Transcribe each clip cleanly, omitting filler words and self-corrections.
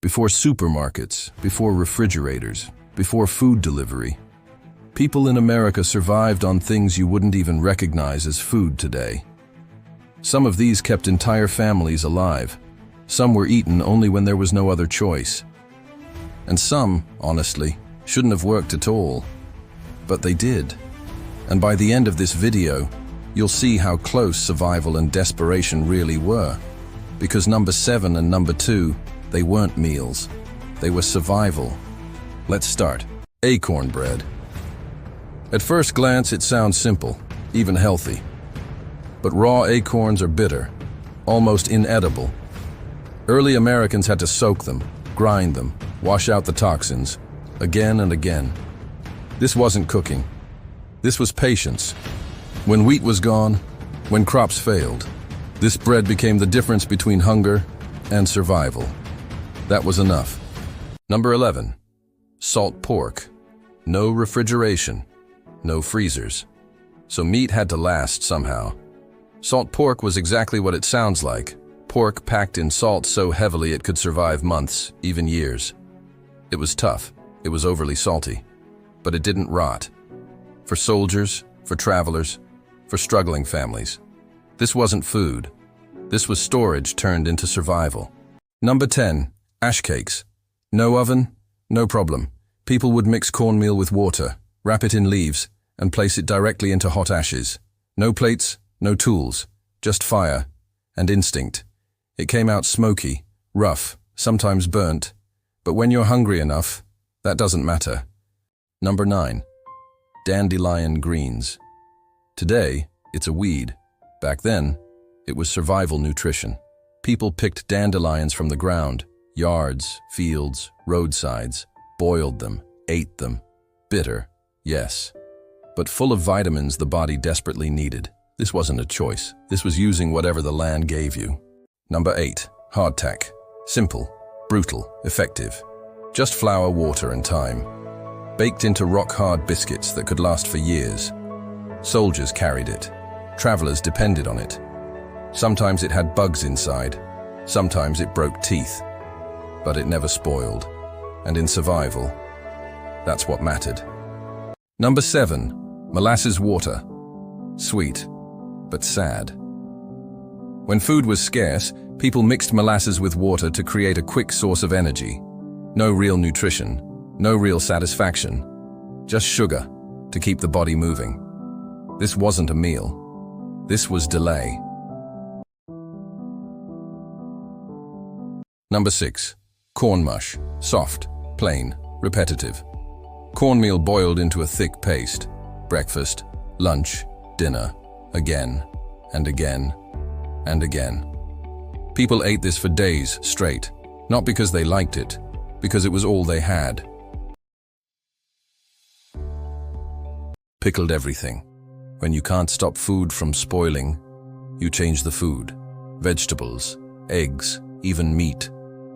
Before supermarkets, before refrigerators, before food delivery, people in America survived on things you wouldn't even recognize as food today. Some of these kept entire families alive. Some were eaten only when there was no other choice. And some, honestly, shouldn't have worked at all. But they did. And by the end of this video, you'll see how close survival and desperation really were. Because number 7 and number 2, they weren't meals. They were survival. Let's start. Acorn bread. At first glance, it sounds simple, even healthy. But raw acorns are bitter, almost inedible. Early Americans had to soak them, grind them, wash out the toxins, again and again. This wasn't cooking. This was patience. When wheat was gone, when crops failed, this bread became the difference between hunger and survival. That was enough. Number 11. Salt pork. No refrigeration, no freezers. So meat had to last somehow. Salt pork was exactly what it sounds like. Pork packed in salt so heavily it could survive months, even years. It was tough. It was overly salty. But it didn't rot. For soldiers, for travelers, for struggling families. This wasn't food. This was storage turned into survival. Number 10. Ash cakes. No oven, no problem. People would mix cornmeal with water, wrap it in leaves, and place it directly into hot ashes. No plates, no tools, just fire and instinct. It came out smoky, rough, sometimes burnt, but when you're hungry enough, that doesn't matter. Number 9. Dandelion greens. Today, it's a weed. Back then, it was survival nutrition. People picked dandelions from the ground, yards, fields, roadsides, boiled them, ate them. Bitter, yes, but full of vitamins the body desperately needed. This wasn't a choice. This was using whatever the land gave you. Number 8. Hardtack. Simple, brutal, effective. Just flour, water, and time. Baked into rock-hard biscuits that could last for years. Soldiers carried it. Travelers depended on it. Sometimes it had bugs inside. Sometimes it broke teeth. But it never spoiled. And in survival, that's what mattered. Number 7. Molasses water. Sweet, but sad. When food was scarce, people mixed molasses with water to create a quick source of energy. No real nutrition, no real satisfaction. Just sugar to keep the body moving. This wasn't a meal. This was delay. Number 6. Corn mush. Soft, plain, repetitive. Cornmeal boiled into a thick paste. Breakfast, lunch, dinner, again, and again, and again. People ate this for days straight, not because they liked it, because it was all they had. Pickled everything. When you can't stop food from spoiling, you change the food. Vegetables, eggs, even meat.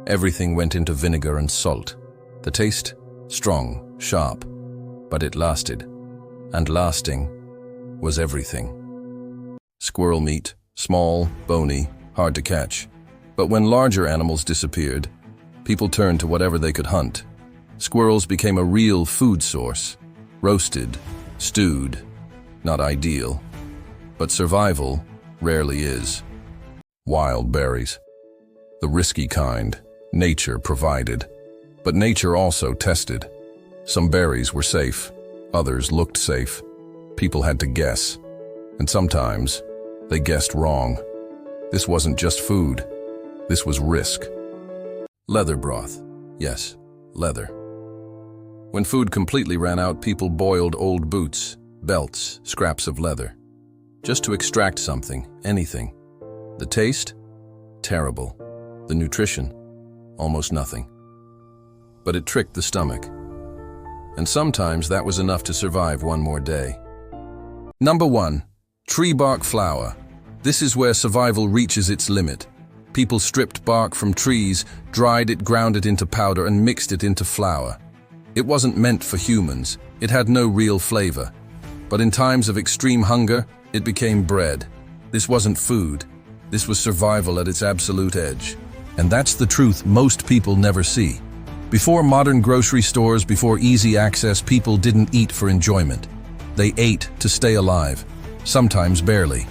Everything went into vinegar and salt. The taste? Strong, sharp, but it lasted. And lasting was everything. Squirrel meat, small, bony, hard to catch. But when larger animals disappeared, people turned to whatever they could hunt. Squirrels became a real food source. Roasted, stewed, not ideal. But survival rarely is. Wild berries. The risky kind, nature provided. But nature also tested. Some berries were safe, others looked safe. People had to guess, and sometimes they guessed wrong. This wasn't just food, this was risk. Leather broth. Yes, leather. When food completely ran out, people boiled old boots, belts, scraps of leather. Just to extract something, anything. The taste? Terrible. The nutrition? Almost nothing. But it tricked the stomach. And sometimes that was enough to survive one more day. Number 1. Tree bark flour. This is where survival reaches its limit. People stripped bark from trees, dried it, ground it into powder, and mixed it into flour. It wasn't meant for humans. It had no real flavor. But in times of extreme hunger, it became bread. This wasn't food. This was survival at its absolute edge. And that's the truth most people never see. Before modern grocery stores, before easy access, people didn't eat for enjoyment. They ate to stay alive, sometimes barely.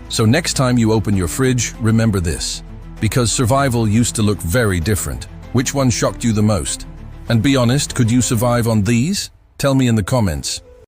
So next time you open your fridge, remember this. Because survival used to look very different. Which one shocked you the most? And be honest, could you survive on these? Tell me in the comments.